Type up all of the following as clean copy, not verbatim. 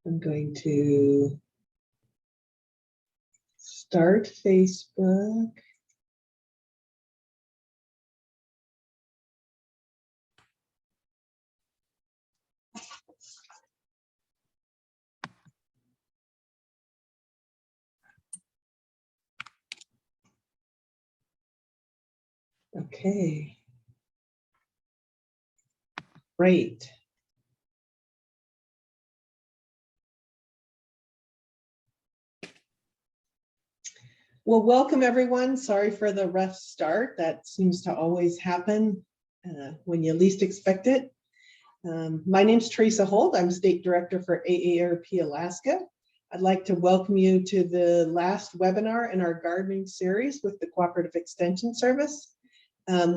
I'm going to start Facebook. Okay. Great. Well, welcome everyone. Sorry for the rough start. That seems to always happen when you least expect it. My name's Teresa Holt. I'm State Director for AARP Alaska. I'd like to welcome you to the last webinar in our gardening series with the Cooperative Extension Service.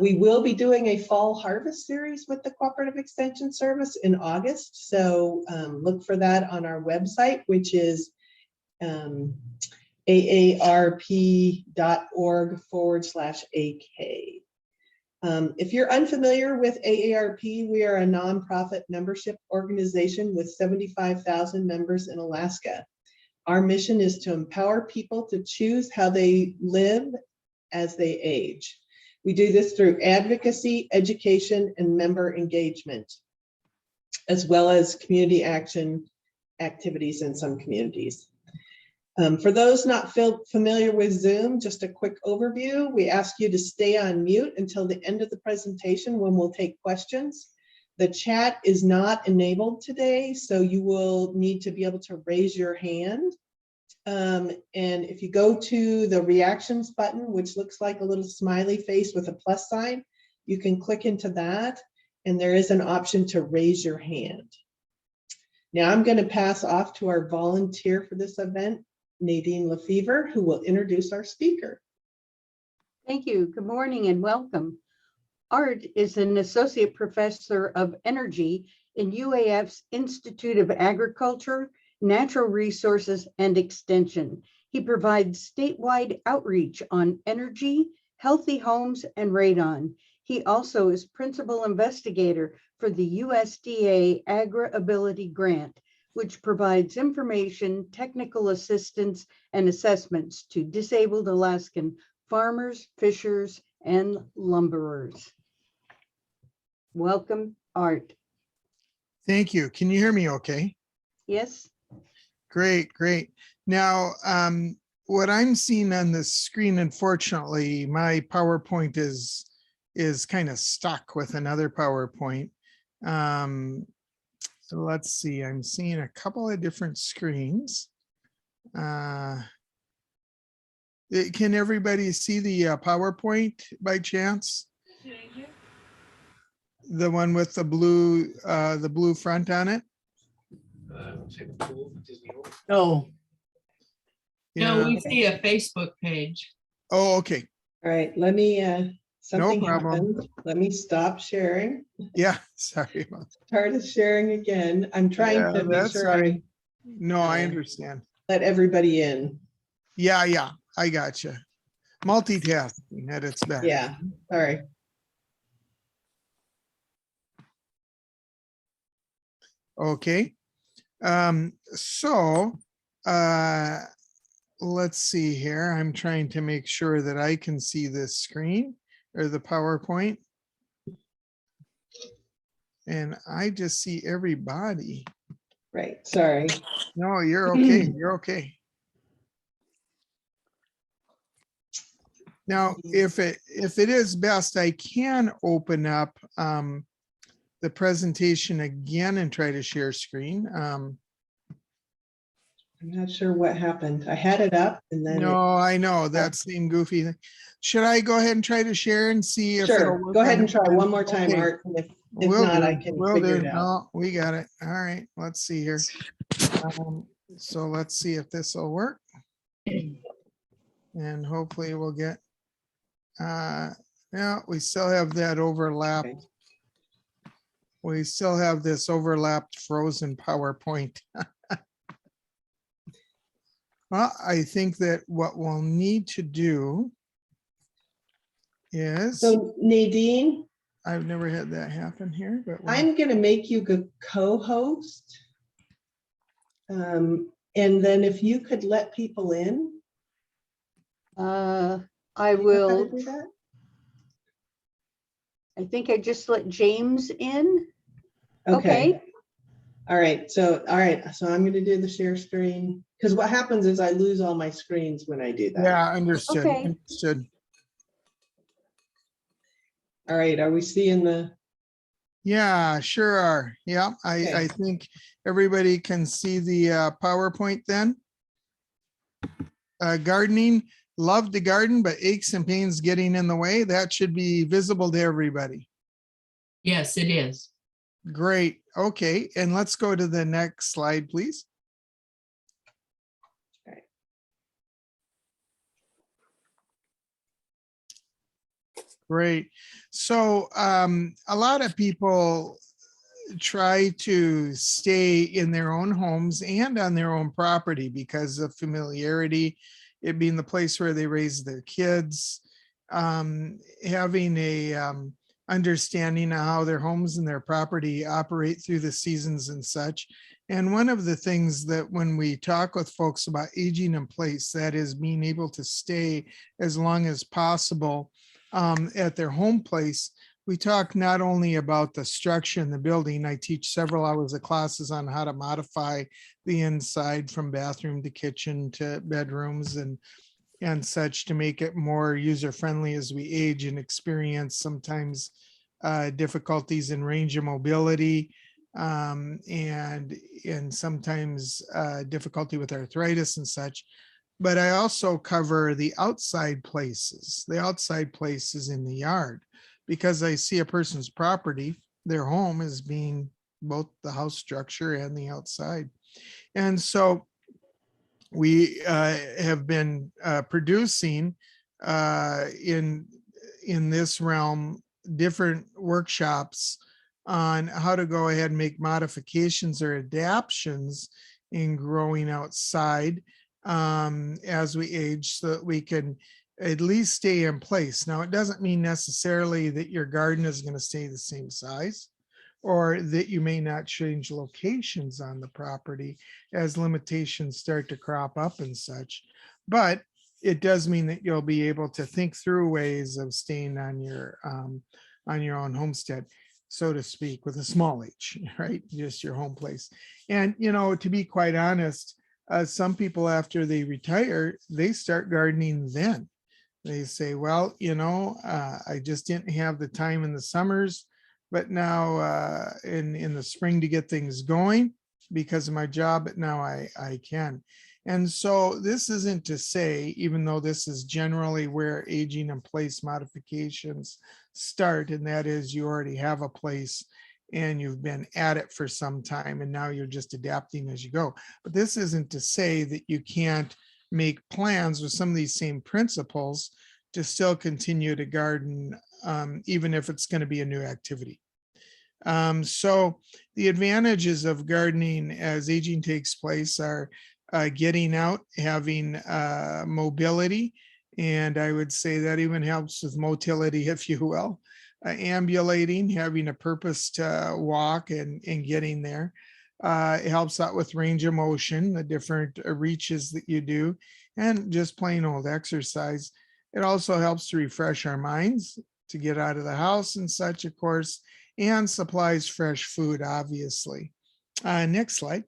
We will be doing a fall harvest series with the Cooperative Extension Service in August. So look for that on our website, which is aarp.org/AK. If you're unfamiliar with AARP, we are a nonprofit membership organization with 75,000 members in Alaska. Our mission is to empower people to choose how they live as they age. We do this through advocacy, education, and member engagement, as well as community action activities in some communities. For those not familiar with Zoom, just a quick overview. We ask you to stay on mute until the end of the presentation when we'll take questions. The chat is not enabled today, so you will need to be able to raise your hand. And if you go to the reactions button, which looks like a little smiley face with a plus sign, you can click into that, and there is an option to raise your hand. Now I'm going to pass off to our volunteer for this event, Nadine Lefevre, who will introduce our speaker. Thank you. Good morning and welcome. Art is an associate professor of energy in UAF's Institute of Agriculture, Natural Resources, and Extension. He provides statewide outreach on energy, healthy homes, and radon. He also is principal investigator for the USDA Agri-Ability Grant, which provides information, technical assistance, and assessments to disabled Alaskan farmers, fishers, and lumberers. Welcome, Art. Thank you. Can you hear me okay? Yes. Great, great. Now, what I'm seeing on the screen, unfortunately, my PowerPoint is kind of stuck with another PowerPoint. So let's see, I'm seeing a couple of different screens. Can everybody see the PowerPoint by chance? The one with the blue front on it? No. Yeah. No, we see a Facebook page. Oh, okay. All right, let me, something problem. happened. Let me stop sharing. Yeah, sorry about that. Started sharing again. I'm trying Yeah, to make that's sure right. I No, I understand. let everybody in. Yeah, I got you. Multitasking at its best. Yeah, all right. Okay. Let's see here. I'm trying to make sure that I can see this screen or the PowerPoint. And I just see everybody. Right, sorry. No, you're okay. You're okay. Now, if it is best, I can open up the presentation again and try to share screen. I'm not sure what happened. I had it up and then No, I know that same goofy thing. Should I go ahead and try to share and see if it'll sure. work Go ahead on and try the- one more time, Okay. Art. And if Will not, do. I can Will figure do. it out. No, we got it. All right, let's see here. So let's see if this will work. And hopefully we'll get, yeah, we still have that overlap. Okay. We still have this overlapped frozen PowerPoint. Well, I think that what we'll need to do is, So Nadine, I've never had that happen here, but I'm gonna make you the co-host. And then if you could let people in. I Do you know how to will, do that? I think I just let James in. Okay. Okay. All right. So I'm going to do the share screen, because what happens is I lose all my screens when I do that. Yeah, understood, Okay. understood. All right. Are we seeing the? Yeah, sure are. Yeah, I Okay. think everybody can see the PowerPoint then. Gardening, love to garden, but aches and pains getting in the way. That should be visible to everybody. Yes, it is. Great. Okay, and let's go to the next slide, please. Okay. Great. So a lot of people try to stay in their own homes and on their own property because of familiarity, it being the place where they raise their kids, having a understanding of how their homes and their property operate through the seasons and such. And one of the things that when we talk with folks about aging in place, that is being able to stay as long as possible at their home place, we talk not only about the structure in the building. I teach several hours of classes on how to modify the inside from bathroom to kitchen to bedrooms and such to make it more user-friendly as we age and experience sometimes difficulties in range of mobility and sometimes difficulty with arthritis and such. But I also cover the outside places in the yard, because I see a person's property, their home is being both the house structure and the outside. And so we have been producing in this realm different workshops on how to go ahead and make modifications or adaptations in growing outside as we age, so that we can at least stay in place. Now, it doesn't mean necessarily that your garden is going to stay the same size, or that you may not change locations on the property as limitations start to crop up and such. But it does mean that you'll be able to think through ways of staying on your own homestead, so to speak, with a small h, right? Just your home place. And, to be quite honest, some people after they retire, they start gardening then. They say, well, I just didn't have the time in the summers, but now in the spring to get things going because of my job, but now I can. And so this isn't to say, even though this is generally where aging in place modifications start, and that is you already have a place and you've been at it for some time and now you're just adapting as you go. But this isn't to say that you can't make plans with some of these same principles to still continue to garden, even if it's going to be a new activity. So the advantages of gardening as aging takes place are getting out, having mobility, and I would say that even helps with motility, if you will, ambulating, having a purpose to walk and getting there. It helps out with range of motion, the different reaches that you do, and just plain old exercise. It also helps to refresh our minds, to get out of the house and such, of course, and supplies fresh food, obviously. Next slide.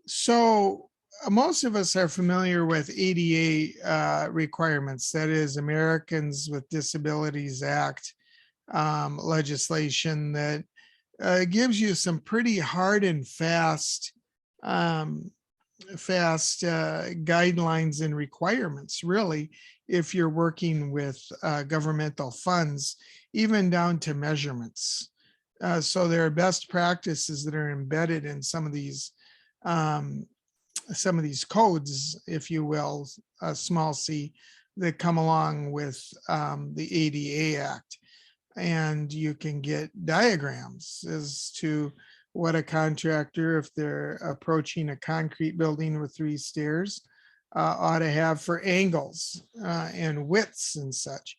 So most of us are familiar with ADA requirements, that is Americans with Disabilities Act legislation that gives you some pretty hard and fast guidelines and requirements, really, if you're working with governmental funds, even down to measurements. So there are best practices that are embedded in some of these codes, if you will, small c, that come along with the ADA Act. And you can get diagrams as to what a contractor, if they're approaching a concrete building with 3 stairs, ought to have for angles and widths and such.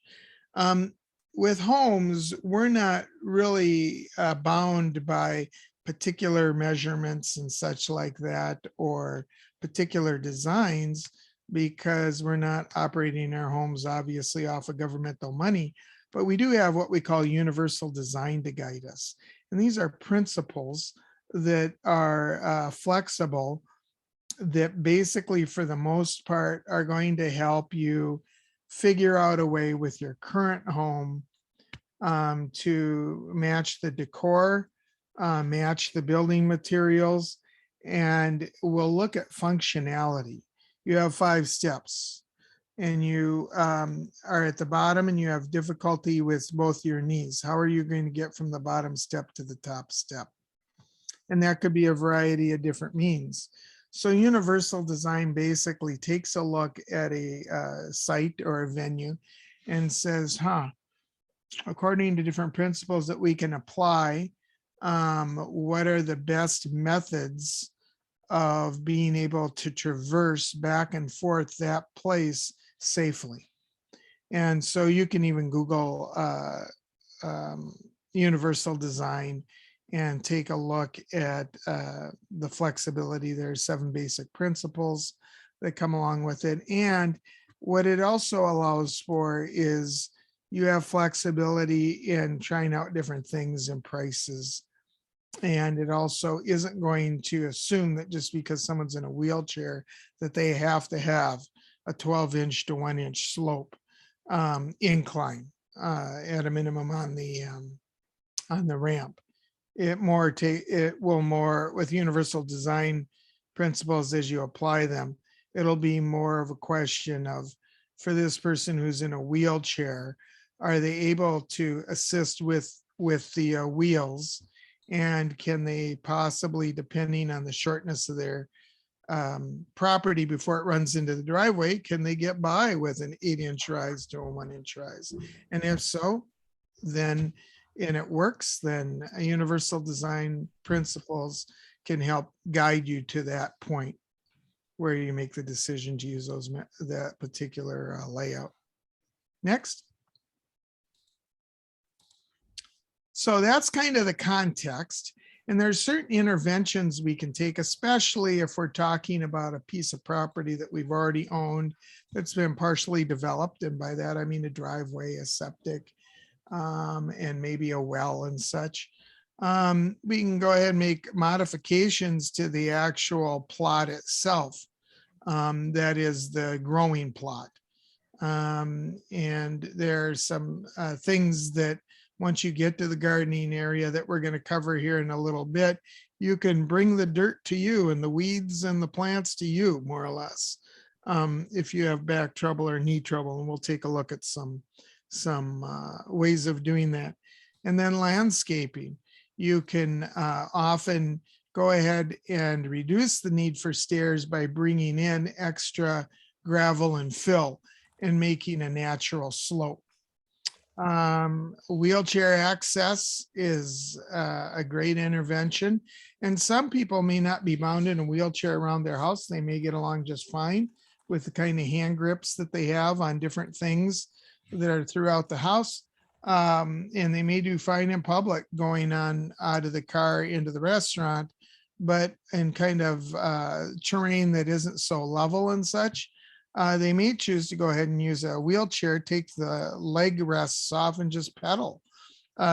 with homes, we're not really bound by particular measurements and such like that, or particular designs, because we're not operating our homes obviously off of governmental money, but we do have what we call universal design to guide us. And these are principles that are flexible, that basically for the most part are going to help you figure out a way with your current home to match the decor, match the building materials, and we'll look at functionality. You have 5 steps, and you are at the bottom and you have difficulty with both your knees. How are you going to get from the bottom step to the top step? And that could be a variety of different means. So universal design basically takes a look at a site or a venue and says, according to different principles that we can apply, what are the best methods of being able to traverse back and forth that place safely? And so you can even Google universal design and take a look at the flexibility. There's 7 basic principles that come along with it. And what it also allows for is you have flexibility in trying out different things and prices. And it also isn't going to assume that just because someone's in a wheelchair that they have to have a 12-inch to 1-inch slope incline at a minimum on the ramp. It will more with universal design principles as you apply them. It'll be more of a question of, for this person who's in a wheelchair, are they able to assist with the wheels, and can they possibly, depending on the shortness of their property before it runs into the driveway, can they get by with an 8-inch rise to a 1-inch rise? And if so, then and it works, then a universal design principles can help guide you to that point where you make the decision to use that particular layout. Next. So that's kind of the context. And there's certain interventions we can take, especially if we're talking about a piece of property that we've already owned that's been partially developed. And by that, I mean a driveway, a septic, and maybe a well and such. We can go ahead and make modifications to the actual plot itself. That is the growing plot. And there's some things that once you get to the gardening area that we're going to cover here in a little bit, you can bring the dirt to you and the weeds and the plants to you, more or less, if you have back trouble or knee trouble. And we'll take a look at some ways of doing that. And then landscaping. You can often go ahead and reduce the need for stairs by bringing in extra gravel and fill and making a natural slope. Wheelchair access is a great intervention. And some people may not be bound in a wheelchair around their house. They may get along just fine with the kind of hand grips that they have on different things that are throughout the house. And they may do fine in public going on out of the car into the restaurant, but in kind of terrain that isn't so level and such, they may choose to go ahead and use a wheelchair, take the leg rests off and just pedal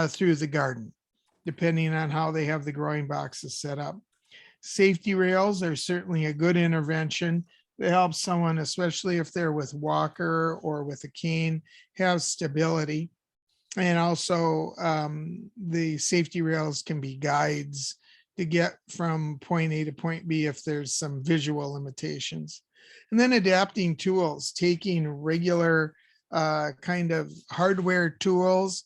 through the garden, depending on how they have the growing boxes set up. Safety rails are certainly a good intervention. They help someone, especially if they're with walker or with a cane, have stability. And also the safety rails can be guides to get from point A to point B if there's some visual limitations. And then adapting tools, taking regular kind of hardware tools,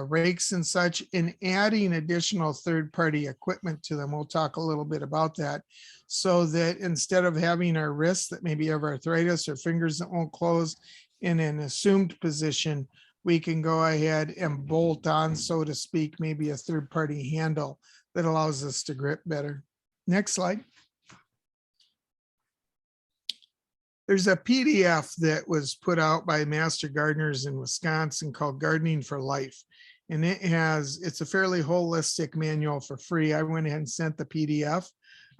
rakes and such, and adding additional third-party equipment to them. We'll talk a little bit about that, so that instead of having our wrists that maybe have arthritis or fingers that won't close in an assumed position, we can go ahead and bolt on, so to speak, maybe a third-party handle that allows us to grip better. Next slide. There's a PDF that was put out by master gardeners in Wisconsin called Gardening for Life. And it's a fairly holistic manual for free. I went ahead and sent the PDF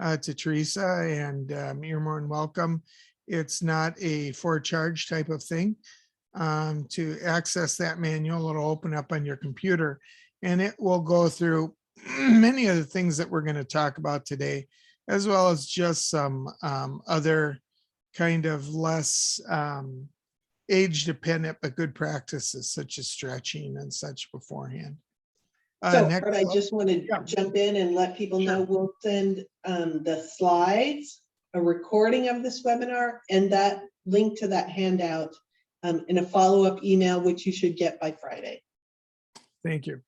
to Teresa, and you're more than welcome. It's not a for charge type of thing. To access that manual, it'll open up on your computer, and it will go through many of the things that we're going to talk about today, as well as just some other kind of less age dependent but good practices such as stretching and such beforehand. So Next, Art, I just want to yeah. jump in and let people know Sure. we'll send the slides, a recording of this webinar, and that link to that handout in a follow-up email, which you should get by Friday. Thank you.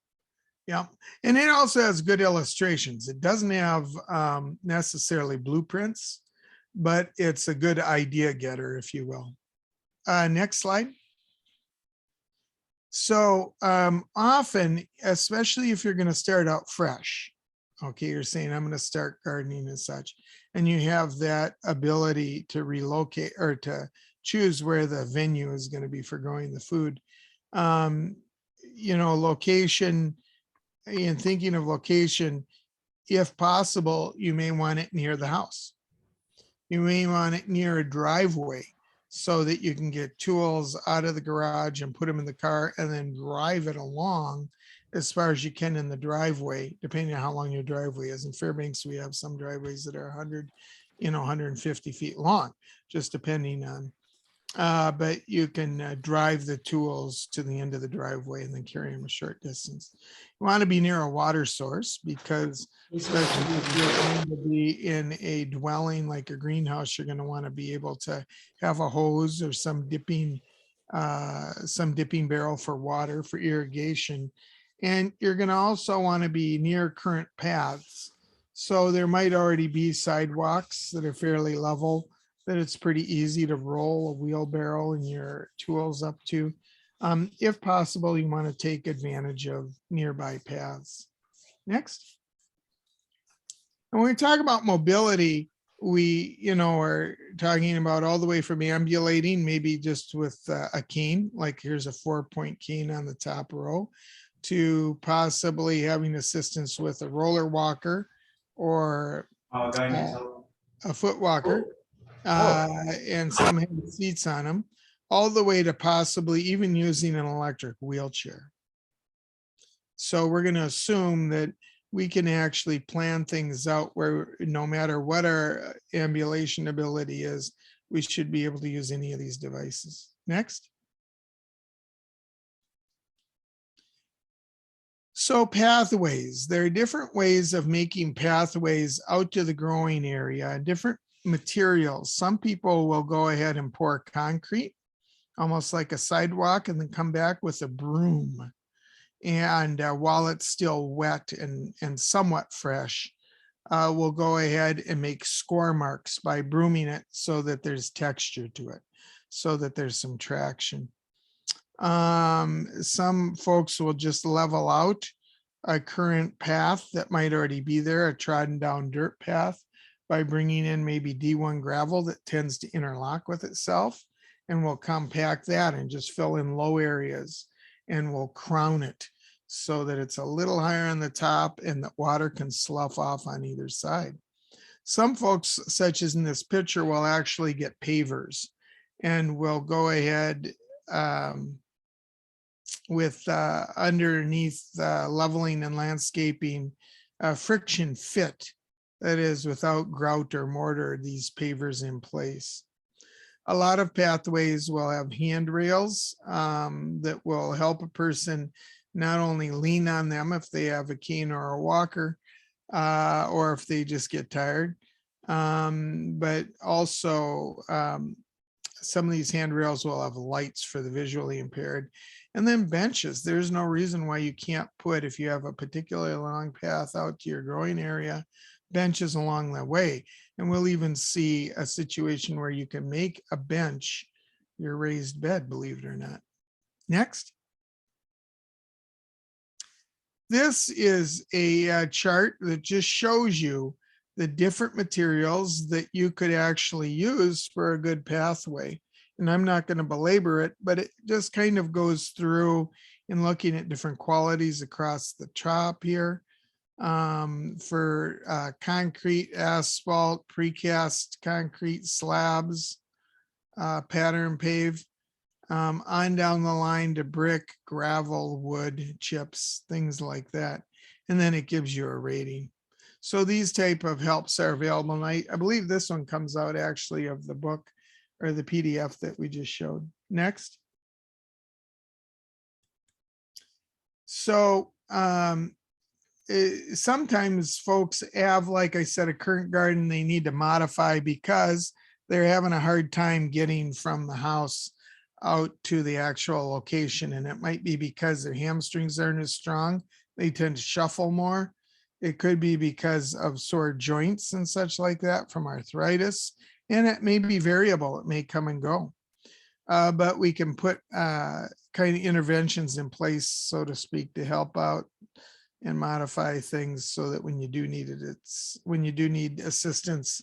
Yeah, and it also has good illustrations. It doesn't have necessarily blueprints, but it's a good idea getter, if you will. Next slide. So often, especially if you're going to start out fresh, okay, you're saying I'm going to start gardening and such, and you have that ability to relocate or to choose where the venue is going to be for growing the food. Location, and thinking of location, if possible, you may want it near the house. You may want it near a driveway so that you can get tools out of the garage and put them in the car and then drive it along as far as you can in the driveway, depending on how long your driveway is. In Fairbanks, we have some driveways that are 150 feet long, just depending on, but you can drive the tools to the end of the driveway and then carry them a short distance. You want to be near a water source because especially if you're going to be in a dwelling like a greenhouse, you're going to want to be able to have a hose or some dipping barrel for water for irrigation. And you're going to also want to be near current paths. So there might already be sidewalks that are fairly level, that it's pretty easy to roll a wheelbarrow and your tools up to. If possible, you want to take advantage of nearby paths. Next. And when we talk about mobility, we, are talking about all the way from ambulating, maybe just with a cane, like here's a 4-point cane on the top row, to possibly having assistance with a roller walker or a foot walker. And some have seats on them, all the way to possibly even using an electric wheelchair. So we're going to assume that we can actually plan things out where no matter what our ambulation ability is, we should be able to use any of these devices. Next. So pathways, there are different ways of making pathways out to the growing area, different materials. Some people will go ahead and pour concrete, almost like a sidewalk, and then come back with a broom. And while it's still wet and somewhat fresh, we'll go ahead and make score marks by brooming it so that there's texture to it, so that there's some traction. Some folks will just level out a current path that might already be there, a trodden down dirt path, by bringing in maybe D1 gravel that tends to interlock with itself, and we'll compact that and just fill in low areas, and we'll crown it so that it's a little higher on the top and the water can slough off on either side. Some folks, such as in this picture, will actually get pavers, and we'll go ahead with underneath leveling and landscaping friction fit, that is without grout or mortar, these pavers in place. A lot of pathways will have handrails that will help a person not only lean on them if they have a cane or a walker, or if they just get tired, but also some of these handrails will have lights for the visually impaired. And then benches. There's no reason why you can't put, if you have a particularly long path out to your growing area, benches along the way. And we'll even see a situation where you can make a bench your raised bed, believe it or not. Next. This is a chart that just shows you the different materials that you could actually use for a good pathway. And I'm not going to belabor it, but it just kind of goes through in looking at different qualities across the top here for concrete, asphalt, precast concrete slabs, pattern pave, on down the line to brick, gravel, wood, chips, things like that. And then it gives you a rating. So these type of helps are available. And I believe this one comes out actually of the book or the PDF that we just showed. Next. So sometimes folks have, like I said, a current garden they need to modify because they're having a hard time getting from the house out to the actual location. And it might be because their hamstrings aren't as strong. They tend to shuffle more. It could be because of sore joints and such like that from arthritis. And it may be variable. It may come and go. But we can put kind of interventions in place, so to speak, to help out and modify things so that when you do need it, when you do need assistance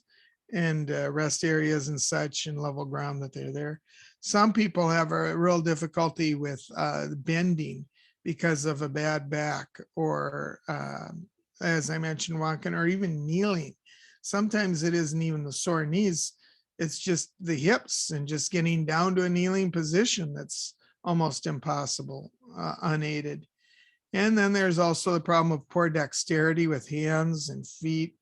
and rest areas and such and level ground, that they're there. Some people have a real difficulty with bending because of a bad back or as I mentioned, walking or even kneeling. Sometimes it isn't even the sore knees. It's just the hips and just getting down to a kneeling position that's almost impossible, unaided. And then there's also the problem of poor dexterity with hands and feet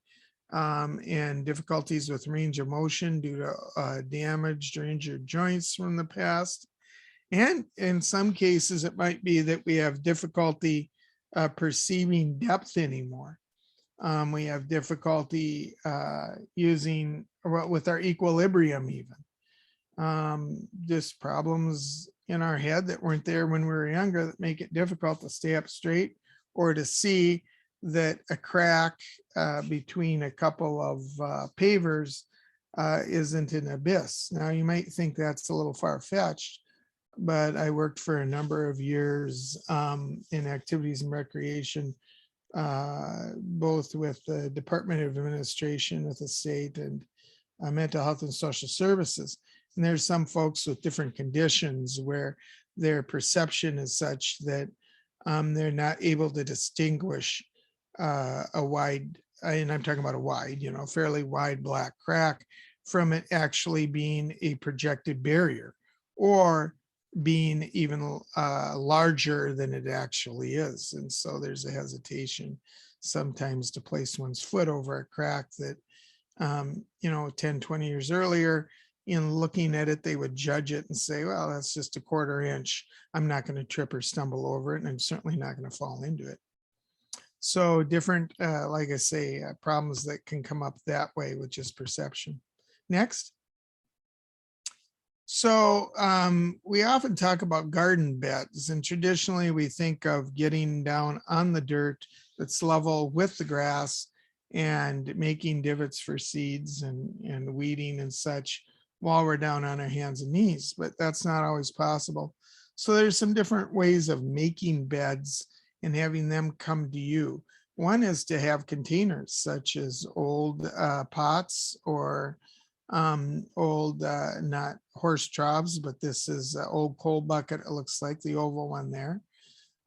and difficulties with range of motion due to damaged or injured joints from the past. And in some cases, it might be that we have difficulty perceiving depth anymore. We have difficulty using with our equilibrium even. Just problems in our head that weren't there when we were younger that make it difficult to stay up straight or to see that a crack between a couple of pavers isn't an abyss. Now you might think that's a little far-fetched, but I worked for a number of years in activities and recreation, both with the Department of Administration with the state and mental health and social services. And there's some folks with different conditions where their perception is such that they're not able to distinguish a wide, and I'm talking about a wide, fairly wide black crack from it actually being a projected barrier or being even larger than it actually is. And so there's a hesitation sometimes to place one's foot over a crack that 10, 20 years earlier, in looking at it, they would judge it and say, well, that's just a 1/4 inch. I'm not going to trip or stumble over it, and I'm certainly not going to fall into it. So different, like I say, problems that can come up that way with just perception. Next. So we often talk about garden beds, and traditionally we think of getting down on the dirt that's level with the grass and making divots for seeds and weeding and such while we're down on our hands and knees, but that's not always possible. So there's some different ways of making beds and having them come to you. One is to have containers such as old pots or old, not horse troughs, but this is an old coal bucket. It looks like the oval one there.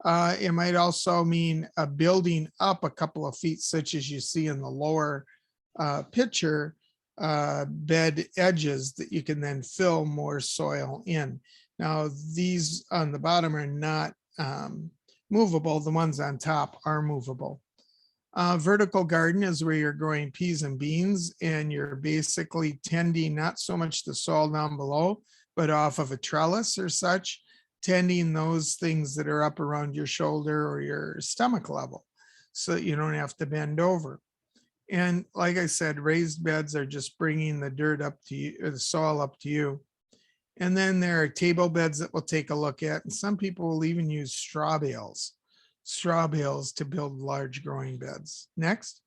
It might also mean building up a couple of feet, such as you see in the lower picture, bed edges that you can then fill more soil in. Now, these on the bottom are not movable. The ones on top are movable. Vertical garden is where you're growing peas and beans and you're basically tending not so much the soil down below, but off of a trellis or such, tending those things that are up around your shoulder or your stomach level so that you don't have to bend over. And like I said, raised beds are just bringing the dirt up to you, or the soil up to you. And then there are table beds that we'll take a look at. And some people will even use straw bales to build large growing beds. Next.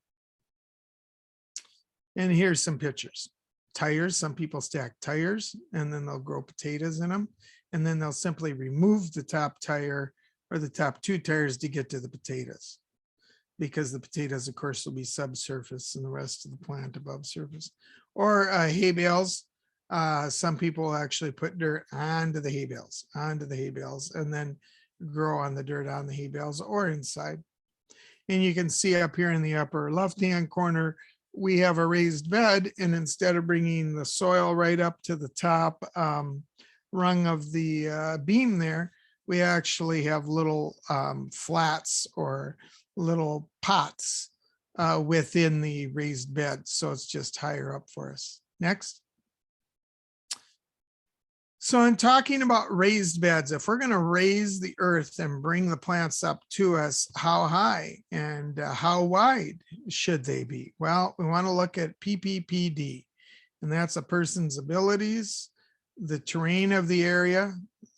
And here's some pictures. Tires, some people stack tires and then they'll grow potatoes in them. And then they'll simply remove the top tire or the top 2 tires to get to the potatoes. because the potatoes, of course, will be subsurface and the rest of the plant above surface. Or hay bales. Some people actually put dirt onto the hay bales, and then grow on the dirt on the hay bales or inside. And you can see up here in the upper left-hand corner, we have a raised bed, and instead of bringing the soil right up to the top rung of the beam there, we actually have little flats or little pots within the raised bed. So it's just higher up for us. Next. So in talking about raised beds, if we're going to raise the earth and bring the plants up to us, how high and how wide should they be? Well, we want to look at PPPD, and that's a person's abilities, the terrain of the area,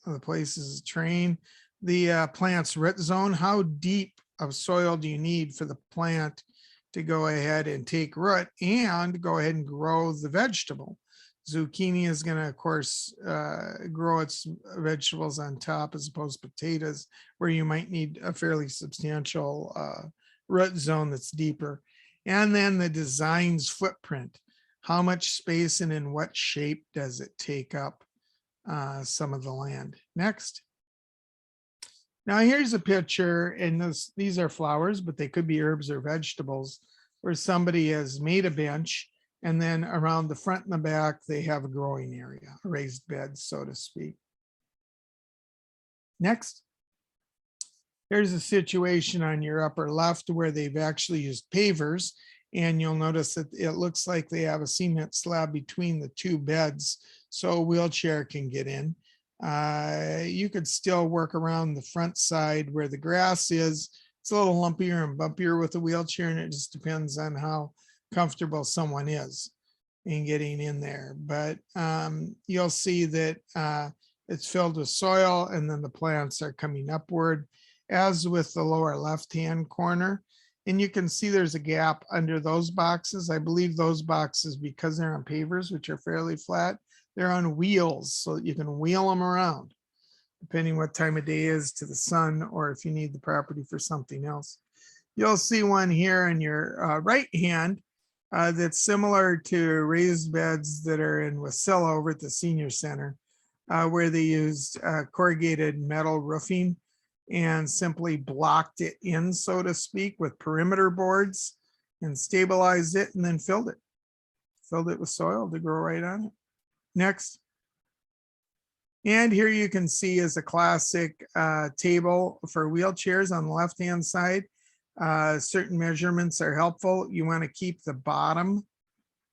the place's terrain, the plant's root zone. How deep of soil do you need for the plant to go ahead and take root and go ahead and grow the vegetable? Zucchini is going to, of course, grow its vegetables on top as opposed to potatoes, where you might need a fairly substantial root zone that's deeper. And then the design's footprint. How much space and in what shape does it take up some of the land? Next. Now here's a picture, and these are flowers, but they could be herbs or vegetables, where somebody has made a bench, and then around the front and the back, they have a growing area, a raised bed, so to speak. Next. Here's a situation on your upper left where they've actually used pavers, and you'll notice that it looks like they have a cement slab between the two beds, so a wheelchair can get in. You could still work around the front side where the grass is. It's a little lumpier and bumpier with a wheelchair, and it just depends on how comfortable someone is in getting in there. But you'll see that it's filled with soil, and then the plants are coming upward, as with the lower left-hand corner. And you can see there's a gap under those boxes. I believe those boxes, because they're on pavers, which are fairly flat, they're on wheels, so that you can wheel them around, depending what time of day is to the sun, or if you need the property for something else. You'll see one here in your right hand that's similar to raised beds that are in Wasilla over at the senior center, where they used corrugated metal roofing and simply blocked it in, so to speak, with perimeter boards and stabilized it, and then filled it with soil to grow right on it. Next. And here you can see is a classic table for wheelchairs on the left-hand side. Certain measurements are helpful. You want to keep the bottom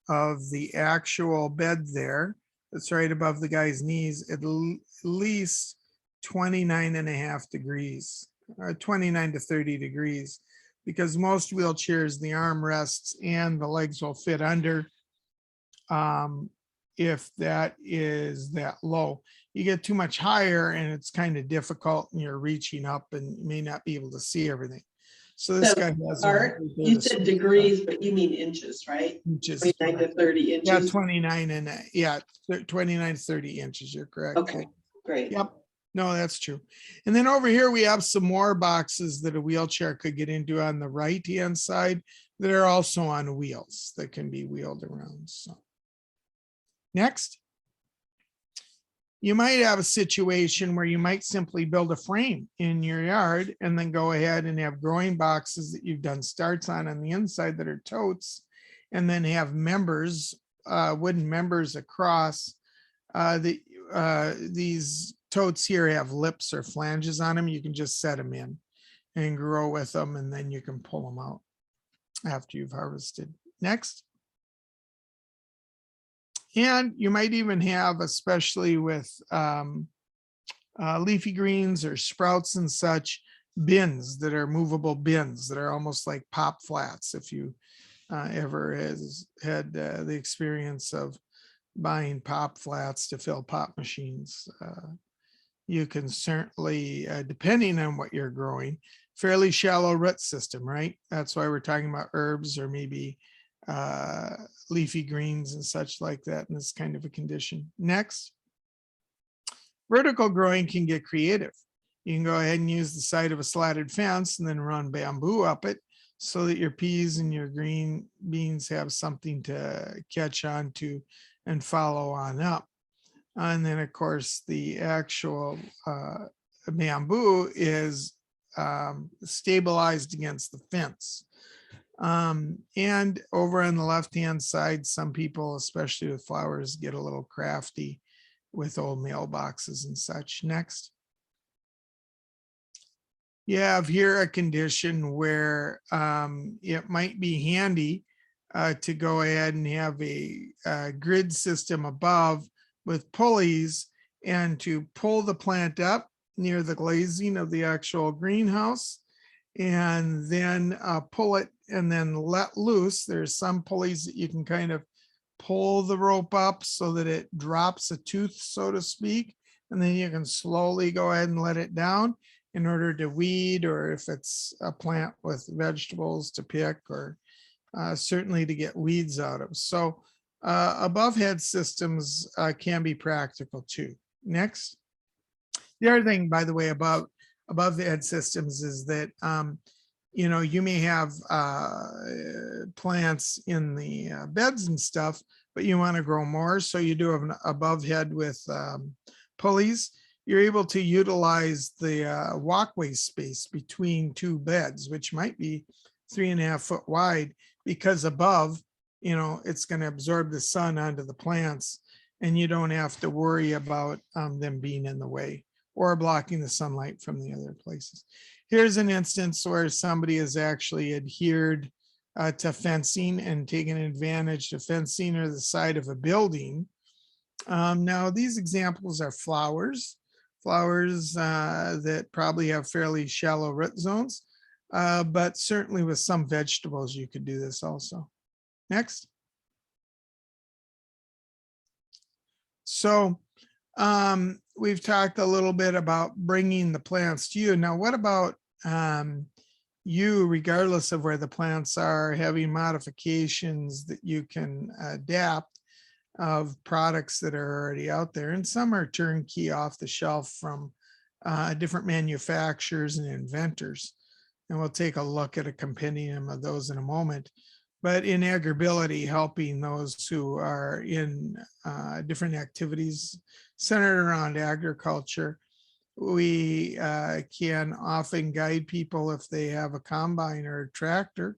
of the actual bed there, that's right above the guy's knees, at least 29.5 degrees, 29 to 30 degrees, because most wheelchairs, the arm rests and the legs will fit under. If that is that low, you get too much higher and it's kind of difficult, and you're reaching up and you may not be able to see everything. So this guy has Art, you said degrees, but you mean inches, right? inches. 29 to 30 inches. Yeah, 29 and 29 to 30 inches. You're correct. Okay, great. Yep. No, that's true. And then over here, we have some more boxes that a wheelchair could get into on the right-hand side that are also on wheels that can be wheeled around. So next. You might have a situation where you might simply build a frame in your yard and then go ahead and have growing boxes that you've done starts on the inside that are totes, and then have members, wooden members across. These totes here have lips or flanges on them. You can just set them in and grow with them, and then you can pull them out after you've harvested. Next. And you might even have, especially with leafy greens or sprouts and such, bins that are movable bins that are almost like pop flats. If you ever had the experience of buying pop flats to fill pop machines, you can certainly, depending on what you're growing, fairly shallow root system, right? That's why we're talking about herbs or maybe leafy greens and such like that in this kind of a condition. Next. Vertical growing can get creative. You can go ahead and use the side of a slatted fence and then run bamboo up it, so that your peas and your green beans have something to catch on to and follow on up. And then, of course, the actual bamboo is stabilized against the fence. And over on the left-hand side, some people, especially with flowers, get a little crafty with old mailboxes and such. Next. You have here a condition where it might be handy to go ahead and have a grid system above with pulleys and to pull the plant up near the glazing of the actual greenhouse and then pull it and then let loose. There's some pulleys that you can kind of pull the rope up so that it drops a tooth, so to speak, and then you can slowly go ahead and let it down in order to weed, or if it's a plant with vegetables to pick, or certainly to get weeds out of. So above head systems can be practical too. Next. The other thing, by the way, about above the head systems is that you know, you may have plants in the beds and stuff, but you want to grow more, so you do have an above head with pulleys. You're able to utilize the walkway space between two beds, which might be 3.5 foot wide, because above, you know, it's going to absorb the sun onto the plants, and you don't have to worry about them being in the way or blocking the sunlight from the other places. Here's an instance where somebody has actually adhered to fencing and taken advantage of fencing or the side of a building. Now, these examples are flowers that probably have fairly shallow root zones, but certainly with some vegetables, you could do this also. Next. So we've talked a little bit about bringing the plants to you. Now, what about you, regardless of where the plants are, having modifications that you can adapt of products that are already out there? And some are turnkey off the shelf from different manufacturers and inventors. And we'll take a look at a compendium of those in a moment. But in agribility, helping those who are in different activities centered around agriculture, we can often guide people if they have a combine or a tractor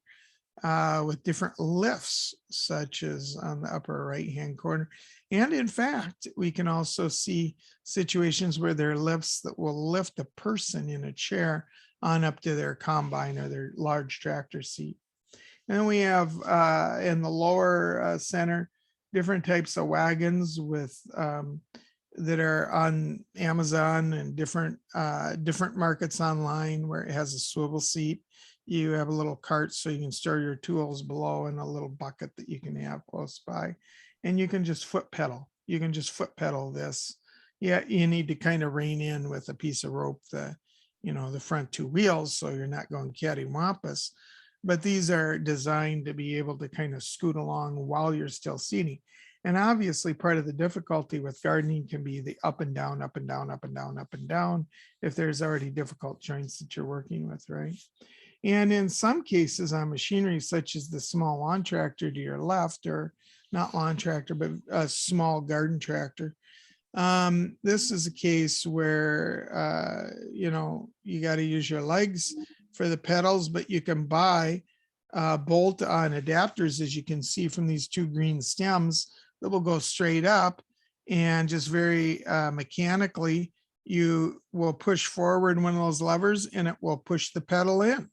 with different lifts, such as on the upper right-hand corner. And in fact, we can also see situations where there are lifts that will lift a person in a chair on up to their combine or their large tractor seat. And we have in the lower center, different types of wagons with that are on Amazon and different markets online, where it has a swivel seat. You have a little cart so you can store your tools below, and a little bucket that you can have close by. And you can just foot pedal. You can just foot pedal this. Yeah, you need to kind of rein in with a piece of rope, the front two wheels, so you're not going cattywampus. But these are designed to be able to kind of scoot along while you're still seating. And obviously part of the difficulty with gardening can be the up and down, up and down, up and down, up and down, if there's already difficult joints that you're working with, right? And in some cases on machinery, such as the small lawn tractor to your left, or not lawn tractor, but a small garden tractor, this is a case where, you got to use your legs for the pedals, but you can buy bolt-on adapters, as you can see from these two green stems, that will go straight up, and just very mechanically, you will push forward one of those levers and it will push the pedal in.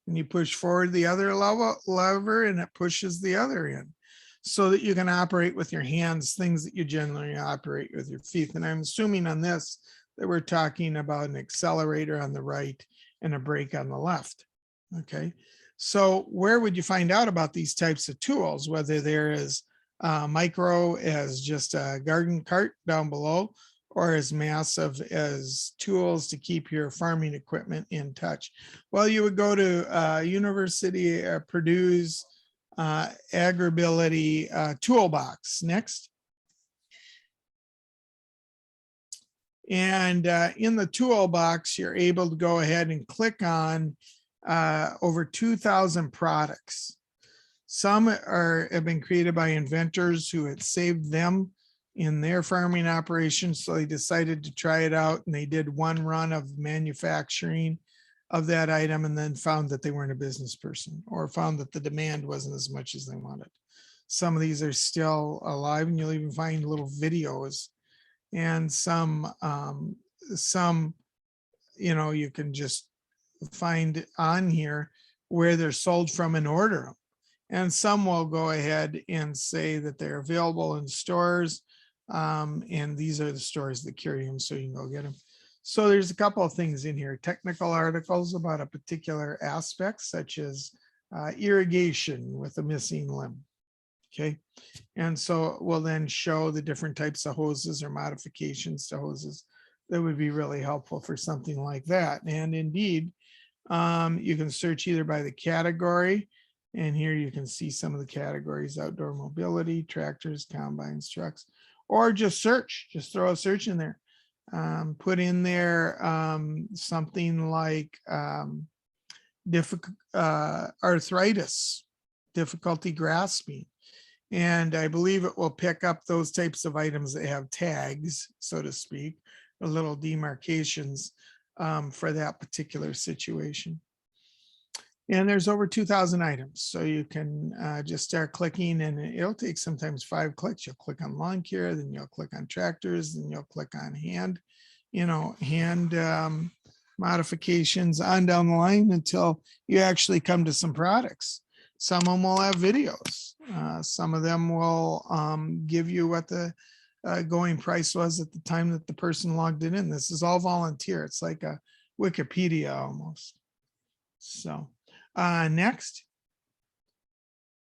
And you push forward the other lever and it pushes the other in, so that you can operate with your hands, things that you generally operate with your feet. And I'm assuming on this that we're talking about an accelerator on the right and a brake on the left. Okay, so where would you find out about these types of tools, whether there is micro as just a garden cart down below, or as massive as tools to keep your farming equipment in touch? Well, you would go to University of Purdue's Agribility Toolbox. Next. And in the toolbox, you're able to go ahead and click on over 2,000 products. Some have been created by inventors who had saved them in their farming operations. So they decided to try it out, and they did one run of manufacturing of that item and then found that they weren't a business person, or found that the demand wasn't as much as they wanted. Some of these are still alive, and you'll even find little videos, and some, you can just find on here where they're sold from and order them. And some will go ahead and say that they're available in stores. And these are the stores that carry them, so you can go get them. So there's a couple of things in here, technical articles about a particular aspect, such as irrigation with a missing limb. Okay. And so we'll then show the different types of hoses or modifications to hoses that would be really helpful for something like that. And indeed, you can search either by the category, and here you can see some of the categories: outdoor mobility, tractors, combines, trucks, or just search, just throw a search in there. Put in there something like arthritis, difficulty grasping. And I believe it will pick up those types of items that have tags, so to speak, or little demarcations for that particular situation. And there's over 2,000 items. So you can just start clicking, and it'll take sometimes 5 clicks. You'll click on lawn care, then you'll click on tractors, then you'll click on hand modifications on down the line until you actually come to some products. Some of them will have videos. Some of them will give you what the going price was at the time that the person logged it in. This is all volunteer. It's like a Wikipedia almost. So next.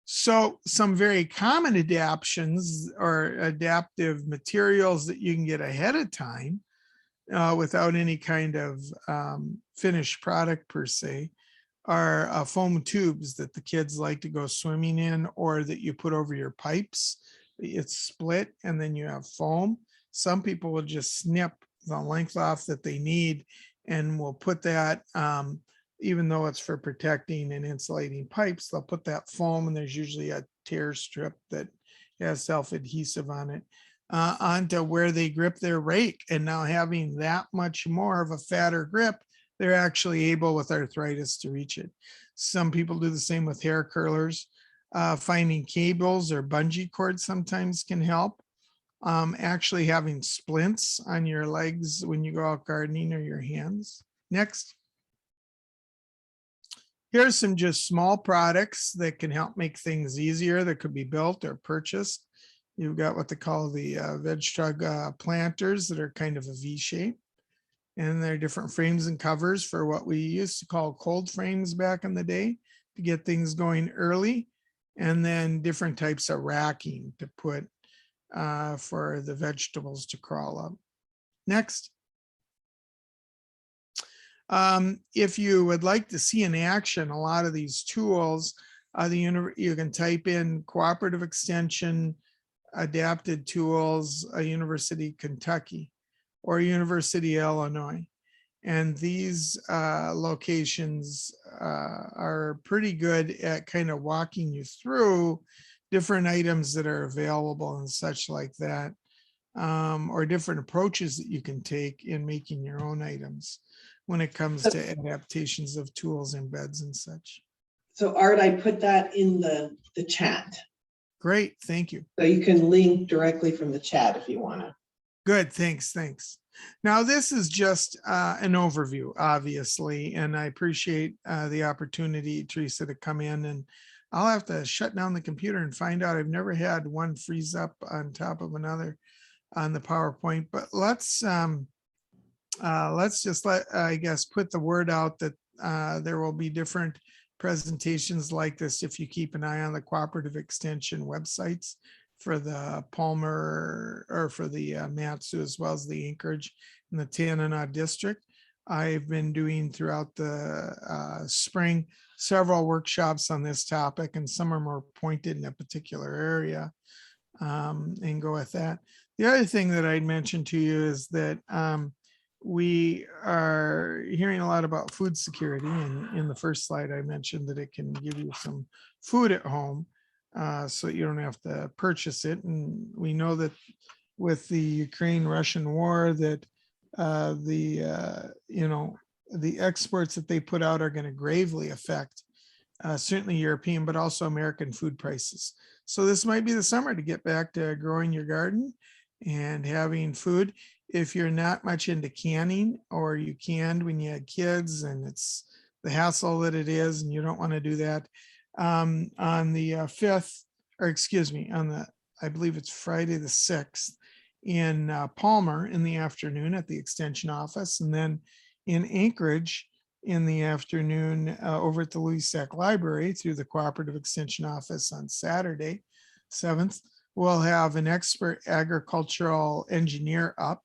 So some very common adaptations or adaptive materials that you can get ahead of time without any kind of finished product per se are foam tubes that the kids like to go swimming in, or that you put over your pipes. It's split and then you have foam. Some people will just snip the length off that they need and will put that, even though it's for protecting and insulating pipes, they'll put that foam, and there's usually a tear strip that has self-adhesive on it, onto where they grip their rake. And now having that much more of a fatter grip, they're actually able with arthritis to reach it. Some people do the same with hair curlers. Finding cables or bungee cords sometimes can help. Actually having splints on your legs when you go out gardening, or your hands. Next. Here's some just small products that can help make things easier that could be built or purchased. You've got what they call the veg tug planters that are kind of a V shape. And there are different frames and covers for what we used to call cold frames back in the day to get things going early. And then different types of racking to put for the vegetables to crawl up. Next. If you would like to see in action a lot of these tools, you can type in Cooperative Extension Adapted Tools, University of Kentucky or University of Illinois. And these locations are pretty good at kind of walking you through different items that are available and such like that, or different approaches that you can take in making your own items when it comes to adaptations of tools and beds and such. So Art, I put that in the chat. Great, thank you. So you can link directly from the chat if you want to. Good, thanks. Now this is just an overview, obviously, and I appreciate the opportunity, Teresa, to come in, and I'll have to shut down the computer and find out. I've never had one freeze up on top of another on the PowerPoint, but let's just I guess, put the word out that there will be different presentations like this if you keep an eye on the Cooperative Extension websites for the Palmer, or for the Matsu, as well as the Anchorage and the Tanana district. I've been doing throughout the spring several workshops on this topic, and some are more pointed in a particular area, and go with that. The other thing that I'd mention to you is that we are hearing a lot about food security, and in the first slide, I mentioned that it can give you some food at home, so you don't have to purchase it. And we know that with the Ukraine-Russian war, that the exports that they put out are going to gravely affect certainly European, but also American food prices. So this might be the summer to get back to growing your garden and having food. If you're not much into canning, or you canned when you had kids and it's the hassle that it is and you don't want to do that, on the 5th, or excuse me, I believe it's Friday the 6th, in Palmer in the afternoon at the extension office, and then in Anchorage in the afternoon over at the Louis Sack Library through the Cooperative Extension Office on Saturday, 7th. We'll have an expert agricultural engineer up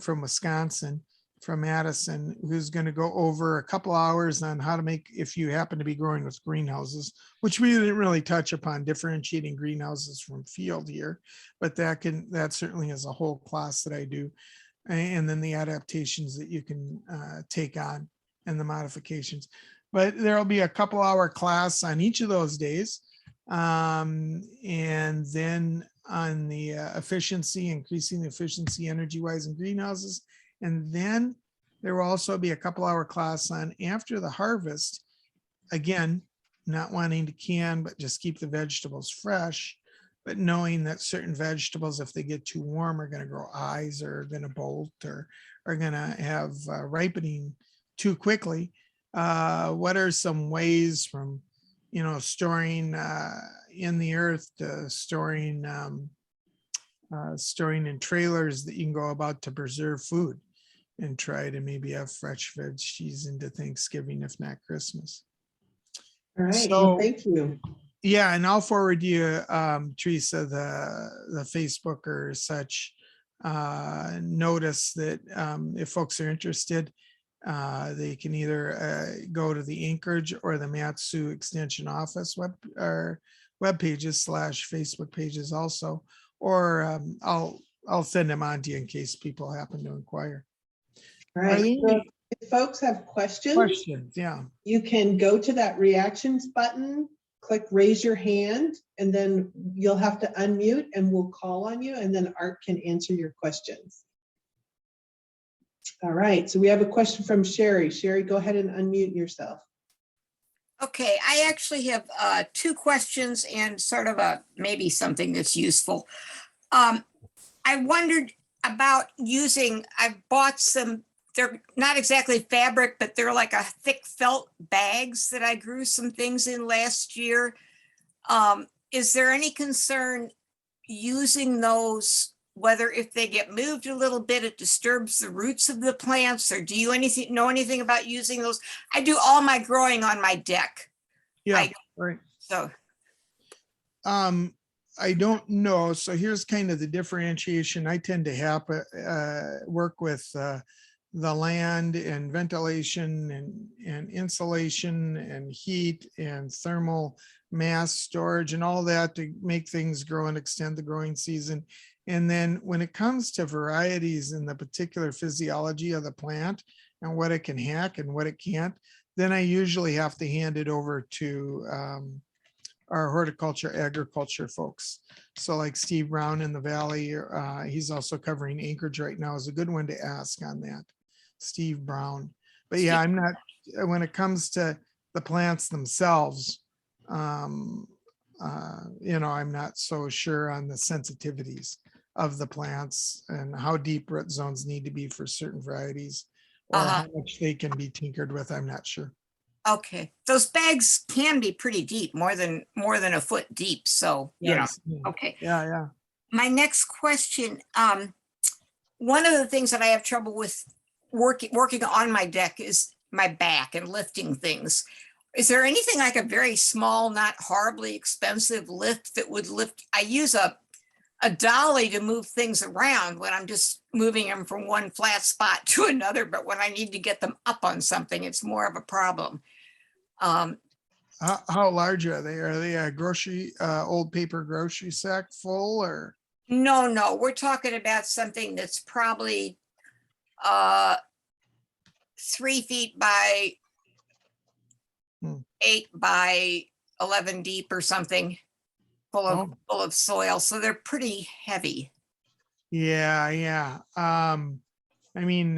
from Wisconsin, from Madison, who's going to go over a couple hours on how to make, if you happen to be growing with greenhouses, which we didn't really touch upon, differentiating greenhouses from field here, but that certainly is a whole class that I do. And then the adaptations that you can take on and the modifications. But there'll be a couple hour class on each of those days. And then on the efficiency, increasing the efficiency energy wise in greenhouses. And then there will also be a couple hour class on after the harvest. Again, not wanting to can, but just keep the vegetables fresh, but knowing that certain vegetables, if they get too warm, are going to grow eyes, or are going to bolt, or are going to have ripening too quickly. What are some ways from, storing in the earth to storing in trailers that you can go about to preserve food and try to maybe have fresh veggies into Thanksgiving, if not Christmas. All right, So, well, thank you. Yeah, and I'll forward you, Teresa, the Facebook or such notice that if folks are interested, they can either go to the Anchorage or the Matsu Extension Office web pages / Facebook pages also, or I'll send them on to you in case people happen to inquire. All right, so if folks have questions, yeah, you can go to that reactions button, click raise your hand, and then you'll have to unmute and we'll call on you, and then Art can answer your questions. All right, so we have a question from Sherry. Sherry, go ahead and unmute yourself. Okay, I actually have 2 questions and sort of maybe something that's useful. I wondered about I've bought some, they're not exactly fabric, but they're like a thick felt bags that I grew some things in last year. Is there any concern using those, whether if they get moved a little bit, it disturbs the roots of the plants, or do you know anything about using those? I do all my growing on my deck. Yeah, right. So. I don't know. So here's kind of the differentiation. I tend to work with the land and ventilation and insulation and heat and thermal mass storage and all that to make things grow and extend the growing season. And then when it comes to varieties and the particular physiology of the plant and what it can hack and what it can't, then I usually have to hand it over to our horticulture agriculture folks. So like Steve Brown in the Valley, he's also covering Anchorage right now, is a good one to ask on that, Steve Brown. But yeah, I'm not, when it comes to the plants themselves, I'm not so sure on the sensitivities of the plants and how deep root zones need to be for certain varieties, or how much they can be tinkered with. I'm not sure. Okay, those bags can be pretty deep, more than a foot deep. So, Yes. Okay. Yeah. My next question, one of the things that I have trouble with working on my deck is my back and lifting things. Is there anything like a very small, not horribly expensive lift that would lift? I use a dolly to move things around when I'm just moving them from one flat spot to another, but when I need to get them up on something, it's more of a problem. How large are they? Are they a grocery, old paper grocery sack full, or? No, we're talking about something that's probably 3 feet by Hmm. 8 by 11 deep or something, full of soil. So they're pretty heavy. Yeah, yeah. I mean,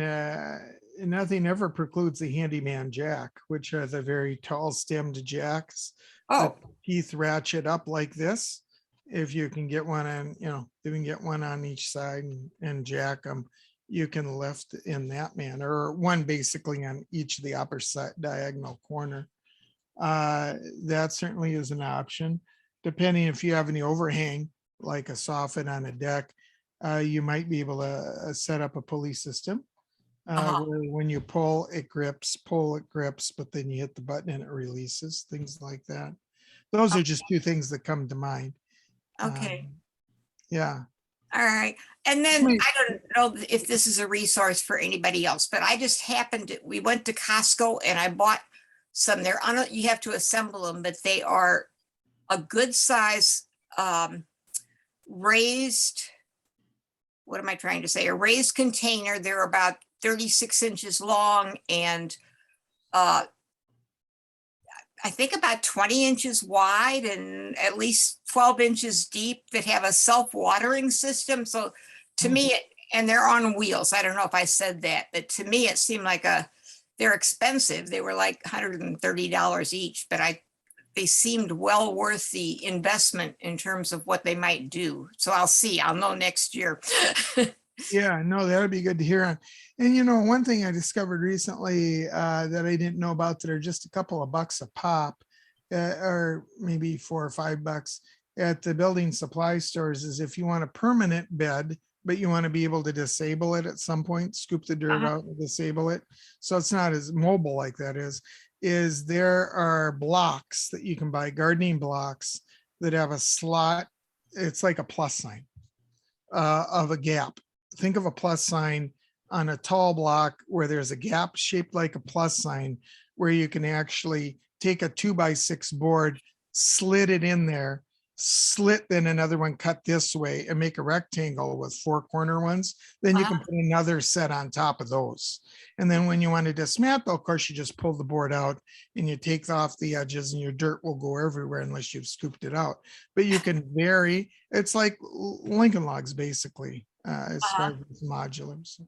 nothing ever precludes the handyman jack, which are the very tall stemmed jacks. Oh, Teeth ratchet up like this. If you can get one on, you can get one on each side and jack them, you can lift in that manner, or one basically on each of the upper side diagonal corner. That certainly is an option, depending if you have any overhang, like a soffit on a deck. You might be able to set up a pulley system where when you pull, it grips, but then you hit the button and it releases, things like that. Those are just two things that come to mind. okay. Yeah. All right. And then Wait. I don't know if this is a resource for anybody else, but I just happened to, we went to Costco and I bought some there. I don't, you have to assemble them, but they are a good size raised, what am I trying to say? A raised container. They're about 36 inches long and I think about 20 inches wide and at least 12 inches deep, that have a self-watering system. So to me, and they're on wheels. I don't know if I said that, but to me, it seemed like they're expensive. They were like $130 each, but they seemed well worth the investment in terms of what they might do. So I'll see, I'll know next year. Yeah, no, that would be good to hear on. And one thing I discovered recently that I didn't know about, that are just a couple of bucks a pop, or maybe $4 or $5 at the building supply stores, is if you want a permanent bed, but you want to be able to disable it at some point, scoop the dirt out and disable it, so it's not as mobile like that is there are blocks that you can buy, gardening blocks that have a slot. It's like a plus sign of a gap. Think of a plus sign on a tall block where there's a gap shaped like a plus sign, where you can actually take a 2x6 board, slit it in there, slit then another one cut this way, and make a rectangle with 4 corner ones. Then you can put another set on top of those. And then when you want to dismantle, of course, you just pull the board out and you take off the edges, and your dirt will go everywhere unless you've scooped it out. But you can vary. It's like Lincoln logs, basically, as far as modulars.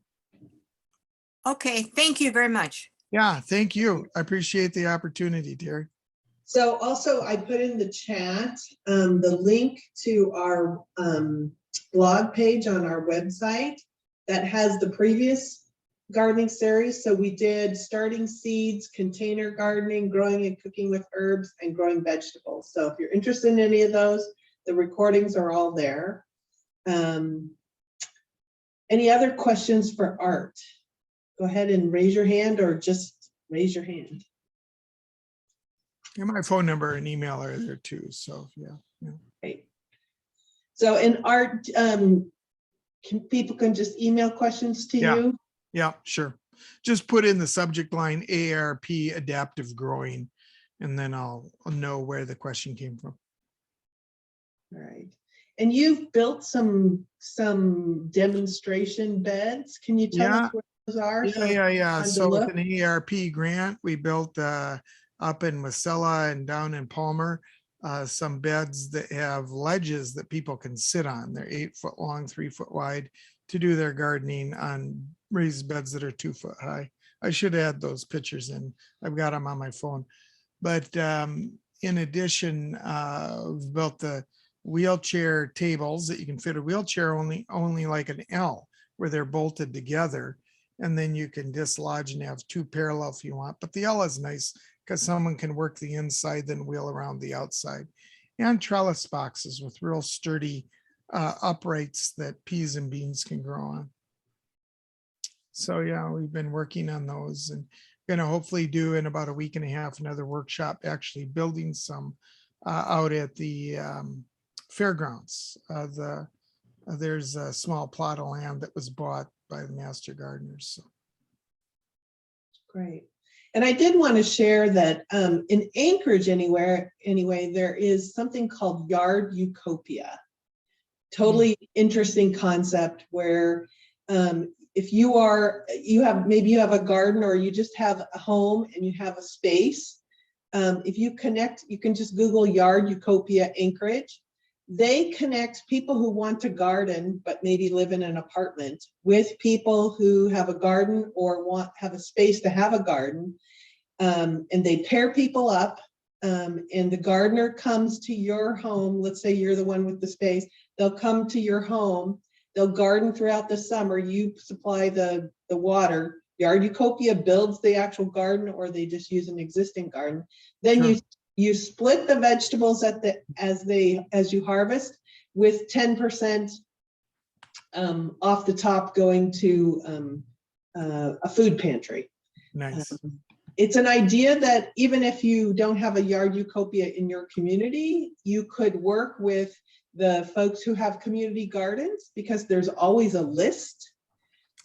Okay, thank you very much. Yeah, thank you. I appreciate the opportunity, Terry. So also I put in the chat the link to our blog page on our website that has the previous gardening series. So we did starting seeds, container gardening, growing and cooking with herbs, and growing vegetables. So if you're interested in any of those, the recordings are all there. Any other questions for Art? Go ahead and raise your hand, or just raise your hand. And my phone number and email are there too. So yeah. Great. So in Art, people can just email questions to you? Yeah, sure. Just put in the subject line ARP adaptive growing, and then I'll know where the question came from. All right. And you've built some demonstration beds. Can you tell us where those are? Yeah. time to So with look. an ARP grant, we built up in Wasilla and down in Palmer, some beds that have ledges that people can sit on. They're 8 foot long, 3 foot wide, to do their gardening on raised beds that are 2 foot high. I should add those pictures in. I've got them on my phone. But in addition, we've built the wheelchair tables that you can fit a wheelchair only like an L, where they're bolted together. And then you can dislodge and have 2 parallel if you want. But the L is nice because someone can work the inside, then wheel around the outside. And trellis boxes with real sturdy uprights that peas and beans can grow on. So yeah, we've been working on those, and going to hopefully do in about a week and a half another workshop, actually building some out at the fairgrounds. There's a small plot of land that was bought by the master gardeners. So. Great. And I did want to share that in Anchorage anyway, there is something called Yard Utopia. Totally interesting concept where if you have a garden, or you just have a home and you have a space, if you connect, you can just Google Yard Utopia Anchorage. They connect people who want to garden but maybe live in an apartment with people who have a garden or have a space to have a garden. And they pair people up, and the gardener comes to your home. Let's say you're the one with the space. They'll come to your home. They'll garden throughout the summer. You supply the water. Yard Utopia builds the actual garden, or they just use an existing garden. Then Sure. you split the vegetables as you harvest, with 10% off the top going to a food pantry. Nice. It's an idea that even if you don't have a Yard Utopia in your community, you could work with the folks who have community gardens, because there's always a list.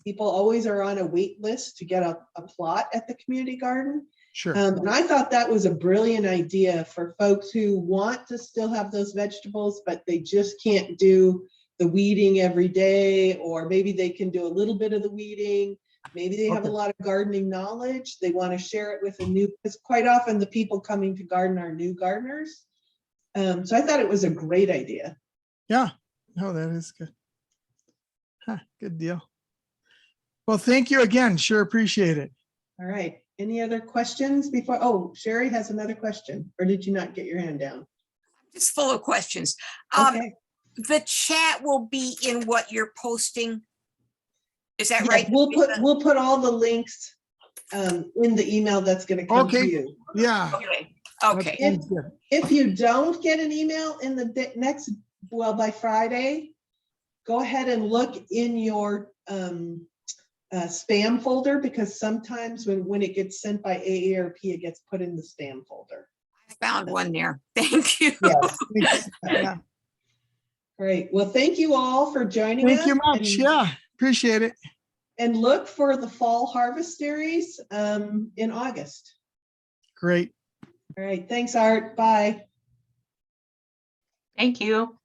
People always are on a wait list to get a plot at the community garden. Sure. And I thought that was a brilliant idea for folks who want to still have those vegetables, but they just can't do the weeding every day, or maybe they can do a little bit of the weeding. Maybe they have a Okay. lot of gardening knowledge. They want to share it with because quite often the people coming to garden are new gardeners. So I thought it was a great idea. Yeah. No, that is good. Huh, good deal. Well, thank you again. Sure appreciate it. All right. Any other questions before? Oh, Sherry has another question, or did you not get your hand down? Just full of questions. Okay. The chat will be in what you're posting. Is that Yes, right? we'll put all the links in the email that's going to come to Okay. you. Yeah. Okay. that Okay. sounds good. If you don't get an email in the by Friday, go ahead and look in your spam folder, because sometimes when it gets sent by AARP, it gets put in the spam folder. I found one there. Thank you. Yes. Thanks. Yeah. Great. Well, thank you all for joining us. Thank you much. and- Yeah. Appreciate it. And look for the Fall Harvest Series in August. Great. All right. Thanks, Art. Bye. Thank you.